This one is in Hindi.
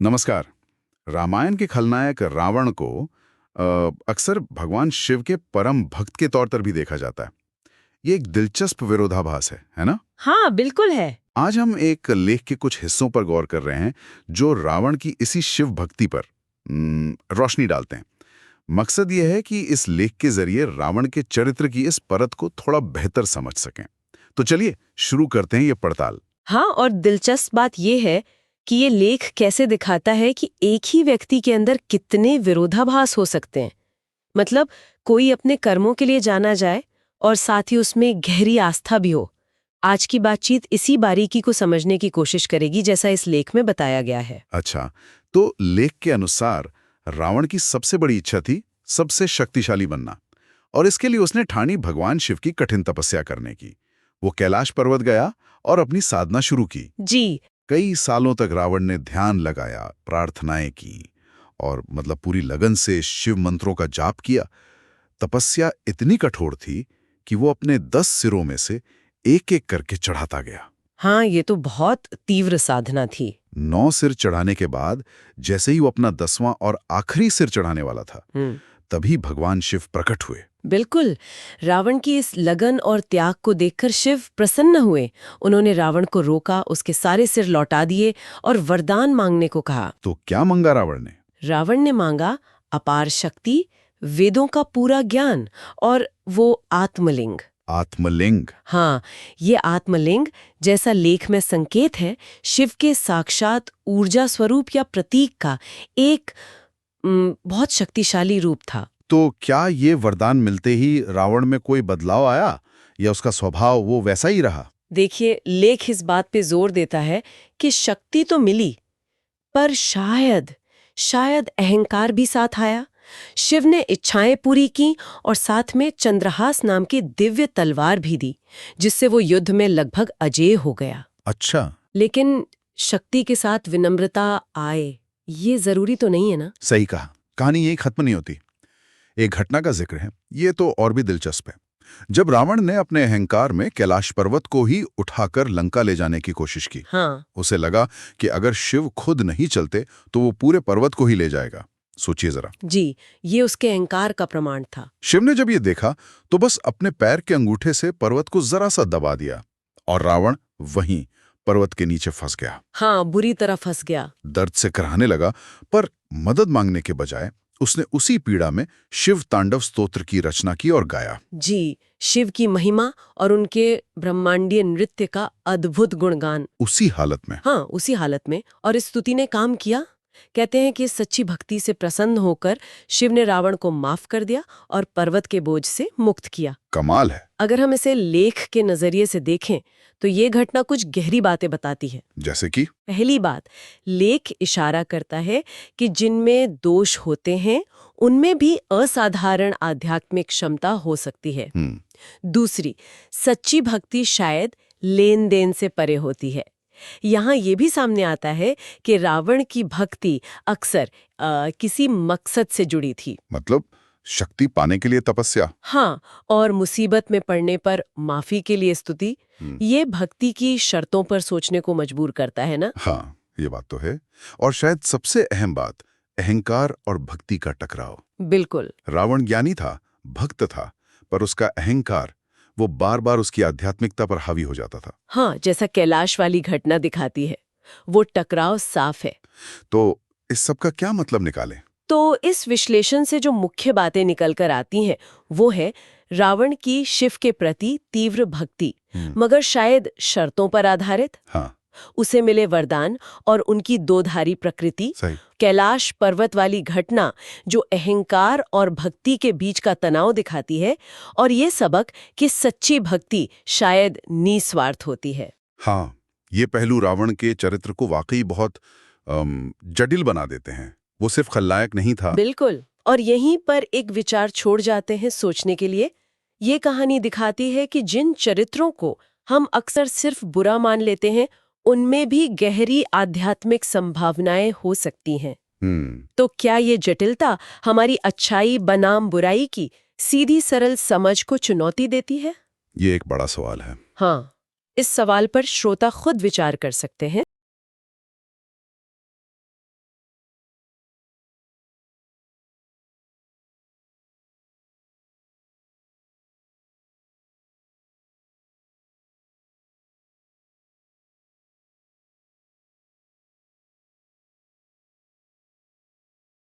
नमस्कार। रामायण के खलनायक रावण को अक्सर भगवान शिव के परम भक्त के तौर पर भी देखा जाता है। ये एक दिलचस्प विरोधाभास है ना? हाँ, बिल्कुल है। आज हम एक लेख के कुछ हिस्सों पर गौर कर रहे हैं जो रावण की इसी शिव भक्ति पर रोशनी डालते हैं। मकसद ये है कि इस लेख के जरिए रावण के चरित्र की इस परत को थोड़ा बेहतर समझ सकें। तो चलिए शुरू करते हैं ये पड़ताल। हाँ, और दिलचस्प बात ये है कि ये लेख कैसे दिखाता है कि एक ही व्यक्ति के अंदर कितने विरोधाभास हो सकते हैं। मतलब कोई अपने कर्मों के लिए जाना जाए और साथ ही उसमें गहरी आस्था भी हो। आज की बातचीत इसी बारीकी को समझने की कोशिश करेगी जैसा इस लेख में बताया गया है। अच्छा, तो लेख के अनुसार रावण की सबसे बड़ी इच्छा थी सबसे शक्तिशाली बनना, और इसके लिए उसने ठानी भगवान शिव की कठिन तपस्या करने की। वो कैलाश पर्वत गया और अपनी साधना शुरू की। जी। कई सालों तक रावण ने ध्यान लगाया, प्रार्थनाएं की और पूरी लगन से शिव मंत्रों का जाप किया। तपस्या इतनी कठोर थी कि वो अपने 10 सिरों में से एक-एक करके चढ़ाता गया। हाँ, ये तो बहुत तीव्र साधना थी। 9 सिर चढ़ाने के बाद जैसे ही वो अपना 10वां और आखिरी सिर चढ़ाने वाला था, तभी भगवान शिव प्रकट हुए। बिल्कुल। रावण की इस लगन और त्याग को देखकर शिव प्रसन्न हुए। उन्होंने रावण को रोका, उसके सारे सिर लौटा दिए और वरदान मांगने को कहा। तो क्या मांगा रावण ने? रावण ने मांगा अपार शक्ति, वेदों का पूरा ज्ञान और वो आत्मलिंग। आत्मलिंग? हाँ, ये आत्मलिंग, जैसा लेख में संकेत है, शिव के साक्षात ऊर्जा स्वरूप या प्रतीक का एक बहुत शक्तिशाली रूप था। तो क्या ये वरदान मिलते ही रावण में कोई बदलाव आया या उसका स्वभाव वो वैसा ही रहा? देखिए, लेख इस बात पे जोर देता है कि शक्ति तो मिली, पर शायद अहंकार भी साथ आया। शिव ने इच्छाएं पूरी की और साथ में चंद्रहास नाम की दिव्य तलवार भी दी, जिससे वो युद्ध में लगभग अजेय हो गया। अच्छा। लेकिन शक्ति के साथ विनम्रता आए, ये जरूरी तो नहीं है ना? सही कहा। कहानी यही खत्म नहीं होती। एक घटना का जिक्र है, ये तो और भी दिलचस्प है। जब रावण ने अपने अहंकार में कैलाश पर्वत को ही उठाकर लंका ले जाने की कोशिश की, हाँ। उसे लगा कि अगर शिव खुद नहीं चलते तो वो पूरे पर्वत को ही ले जाएगा। सोचिए जरा। जी, ये उसके अहंकार का प्रमाण था। शिव ने जब ये देखा तो बस अपने पैर के अंगूठे से पर्वत को जरा सा दबा दिया और रावण वहीं पर्वत के नीचे फंस गया। हाँ, बुरी तरह फंस गया। दर्द से कराहने लगा, पर मदद मांगने के बजाय उसने उसी पीड़ा में शिव तांडव स्तोत्र की रचना की और गाया। जी, शिव की महिमा और उनके ब्रह्मांडीय नृत्य का अद्भुत गुणगान। उसी हालत में? हाँ, उसी हालत में। और इस स्तुति ने काम किया। कहते हैं कि सच्ची भक्ति से प्रसन्न होकर शिव ने रावण को माफ कर दिया और पर्वत के बोझ से मुक्त किया। कमाल है। अगर हम इसे लेख के नजरिए से देखें तो ये घटना कुछ गहरी बातें बताती है। जैसे कि? पहली बात, लेख इशारा करता है कि जिनमें दोष होते हैं उनमें भी असाधारण आध्यात्मिक क्षमता हो सकती है। दूसरी, सच्ची भक्ति शायद लेन देन से परे होती है। यहाँ ये भी सामने आता है कि रावण की भक्ति अक्सर किसी मकसद से जुड़ी थी। मतलब शक्ति पाने के लिए तपस्या? हाँ, और मुसीबत में पड़ने पर माफी के लिए स्तुति। ये भक्ति की शर्तों पर सोचने को मजबूर करता है ना? हाँ, ये बात तो है। और शायद सबसे अहम बात, अहंकार और भक्ति का टकराव। बिल्कुल। रावण ज्ञानी था, भक्त था, पर उसका अहंकार वो बार बार उसकी आध्यात्मिकता पर हावी हो जाता था। हाँ, जैसा कैलाश वाली घटना दिखाती है, वो टकराव साफ है। तो इस सब का क्या मतलब निकालें? तो इस विश्लेषण से जो मुख्य बातें निकल कर आती हैं वो है रावण की शिव के प्रति तीव्र भक्ति, मगर शायद शर्तों पर आधारित। हाँ। उसे मिले वरदान और उनकी दोधारी प्रकृति। सही। कैलाश पर्वत वाली घटना जो अहंकार और भक्ति के बीच का तनाव दिखाती है, और ये सबक कि सच्ची भक्ति शायद निस्वार्थ होती है। हाँ, ये पहलू रावण के चरित्र को वाकई बहुत जटिल बना देते हैं। वो सिर्फ खलनायक नहीं था। बिल्कुल। और यहीं पर एक विचार छोड़ जाते हैं सोचने के लिए। ये कहानी दिखाती है कि जिन चरित्रों को हम अक्सर सिर्फ बुरा मान लेते हैं, उनमें भी गहरी आध्यात्मिक संभावनाएं हो सकती हैं। तो क्या ये जटिलता हमारी अच्छाई बनाम बुराई की सीधी सरल समझ को चुनौती देती है? ये एक बड़ा सवाल है। हाँ, इस सवाल पर श्रोता खुद विचार कर सकते हैं।